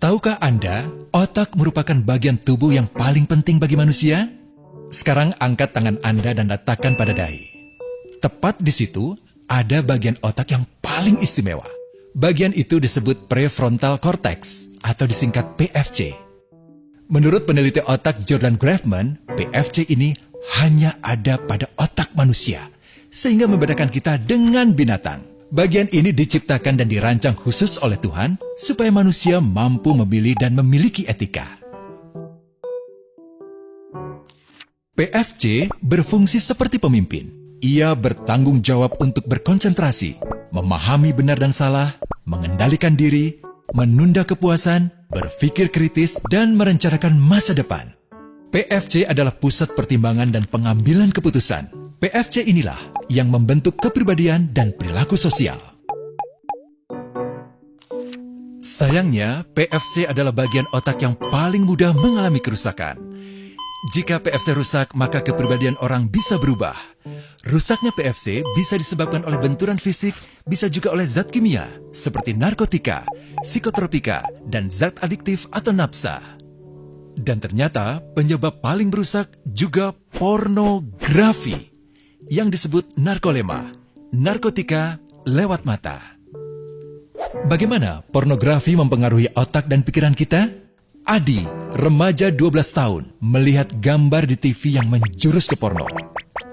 Tahukah Anda, otak merupakan bagian tubuh yang paling penting bagi manusia? Sekarang angkat tangan Anda dan letakkan pada dahi. Tepat di situ, ada bagian otak yang paling istimewa. Bagian itu disebut prefrontal cortex atau disingkat PFC. Menurut peneliti otak Jordan Grafman, PFC ini hanya ada pada otak manusia, sehingga membedakan kita dengan binatang. Bagian ini diciptakan dan dirancang khusus oleh Tuhan supaya manusia mampu memilih dan memiliki etika. PFC berfungsi seperti pemimpin. Ia bertanggung jawab untuk berkonsentrasi, memahami benar dan salah, mengendalikan diri, menunda kepuasan, berpikir kritis, dan merencanakan masa depan. PFC adalah pusat pertimbangan dan pengambilan keputusan. PFC inilah yang membentuk kepribadian dan perilaku sosial. Sayangnya, PFC adalah bagian otak yang paling mudah mengalami kerusakan. Jika PFC rusak, maka kepribadian orang bisa berubah. Rusaknya PFC bisa disebabkan oleh benturan fisik, bisa juga oleh zat kimia, seperti narkotika, psikotropika, dan zat adiktif atau nafsa. Dan ternyata penyebab paling merusak juga pornografi, yang disebut narkolema, narkotika lewat mata. Bagaimana pornografi mempengaruhi otak dan pikiran kita? Adi, remaja 12 tahun, melihat gambar di TV yang menjurus ke porno.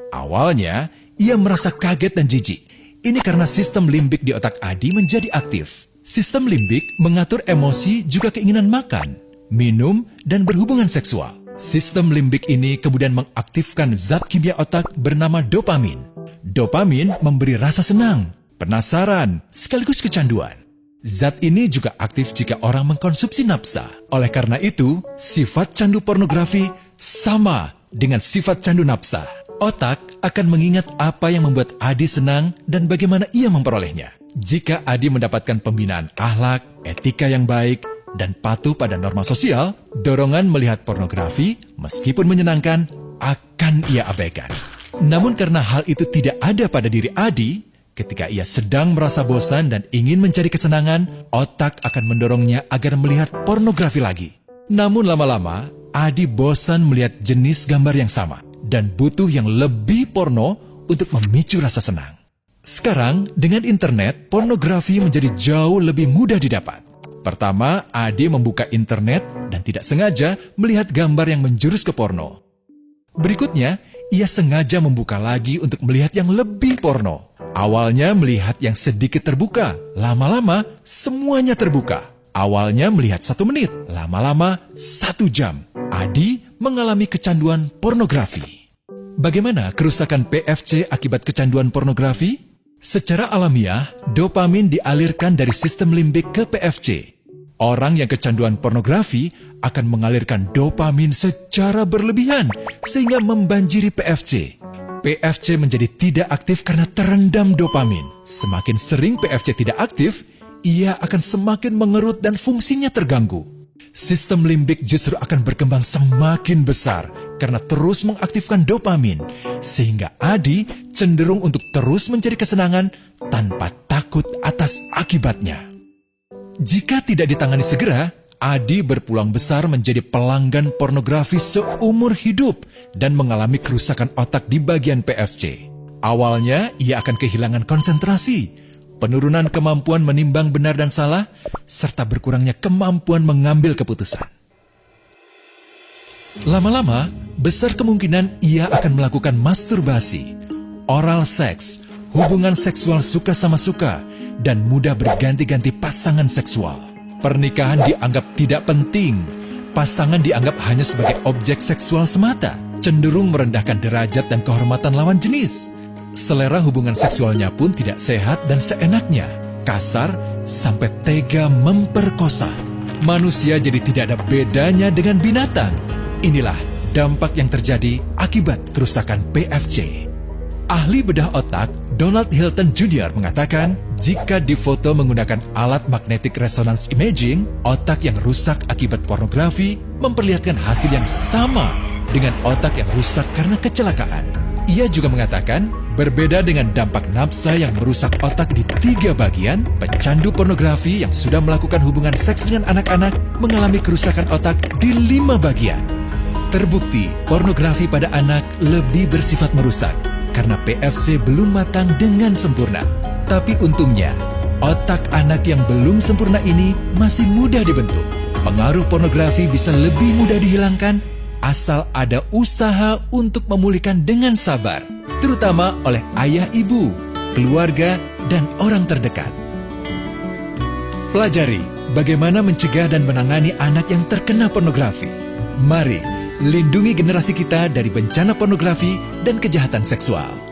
Awalnya, ia merasa kaget dan jijik. Ini karena sistem limbik di otak Adi menjadi aktif. Sistem limbik mengatur emosi juga keinginan makan, minum, dan berhubungan seksual. Sistem limbik ini kemudian mengaktifkan zat kimia otak bernama dopamin. Dopamin memberi rasa senang, penasaran, sekaligus kecanduan. Zat ini juga aktif jika orang mengkonsumsi nafsa. Oleh karena itu, sifat candu pornografi sama dengan sifat candu nafsa. Otak akan mengingat apa yang membuat Adi senang dan bagaimana ia memperolehnya. Jika Adi mendapatkan pembinaan akhlak, etika yang baik, dan patuh pada norma sosial, dorongan melihat pornografi, meskipun menyenangkan, akan ia abaikan. Namun karena hal itu tidak ada pada diri Adi, ketika ia sedang merasa bosan dan ingin mencari kesenangan, otak akan mendorongnya agar melihat pornografi lagi. Namun lama-lama, Adi bosan melihat jenis gambar yang sama, dan butuh yang lebih porno untuk memicu rasa senang. Sekarang, dengan internet, pornografi menjadi jauh lebih mudah didapat. Pertama, Adi membuka internet dan tidak sengaja melihat gambar yang menjurus ke porno. Berikutnya, ia sengaja membuka lagi untuk melihat yang lebih porno. Awalnya melihat yang sedikit terbuka, lama-lama semuanya terbuka. Awalnya melihat 1 menit, lama-lama 1 jam. Adi mengalami kecanduan pornografi. Bagaimana kerusakan PFC akibat kecanduan pornografi? Secara alamiah, dopamin dialirkan dari sistem limbik ke PFC. Orang yang kecanduan pornografi akan mengalirkan dopamin secara berlebihan sehingga membanjiri PFC. PFC menjadi tidak aktif karena terendam dopamin. Semakin sering PFC tidak aktif, ia akan semakin mengerut dan fungsinya terganggu. Sistem limbik justru akan berkembang semakin besar karena terus mengaktifkan dopamin, sehingga Adi cenderung untuk terus mencari kesenangan tanpa takut atas akibatnya. Jika tidak ditangani segera, Adi berpeluang besar menjadi pelanggan pornografi seumur hidup dan mengalami kerusakan otak di bagian PFC. Awalnya, ia akan kehilangan konsentrasi, penurunan kemampuan menimbang benar dan salah, serta berkurangnya kemampuan mengambil keputusan. Lama-lama, besar kemungkinan ia akan melakukan masturbasi, oral seks, hubungan seksual suka sama suka, dan mudah berganti-ganti pasangan seksual. Pernikahan dianggap tidak penting. Pasangan dianggap hanya sebagai objek seksual semata, cenderung merendahkan derajat dan kehormatan lawan jenis. Selera hubungan seksualnya pun tidak sehat dan seenaknya, kasar sampai tega memperkosa. Manusia jadi tidak ada bedanya dengan binatang. Inilah dampak yang terjadi akibat kerusakan PFC. Ahli bedah otak Donald Hilton Jr. mengatakan, jika difoto menggunakan alat magnetic resonance imaging, otak yang rusak akibat pornografi memperlihatkan hasil yang sama dengan otak yang rusak karena kecelakaan. Ia juga mengatakan, Berbeda dengan dampak nafsa yang merusak otak di 3 bagian, pecandu pornografi yang sudah melakukan hubungan seks dengan anak-anak mengalami kerusakan otak di 5 bagian. Terbukti, pornografi pada anak lebih bersifat merusak karena PFC belum matang dengan sempurna. Tapi untungnya, otak anak yang belum sempurna ini masih mudah dibentuk. Pengaruh pornografi bisa lebih mudah dihilangkan asal ada usaha untuk memulihkan dengan sabar, terutama oleh ayah ibu, keluarga, dan orang terdekat. Pelajari bagaimana mencegah dan menangani anak yang terkena pornografi. Mari lindungi generasi kita dari bencana pornografi dan kejahatan seksual.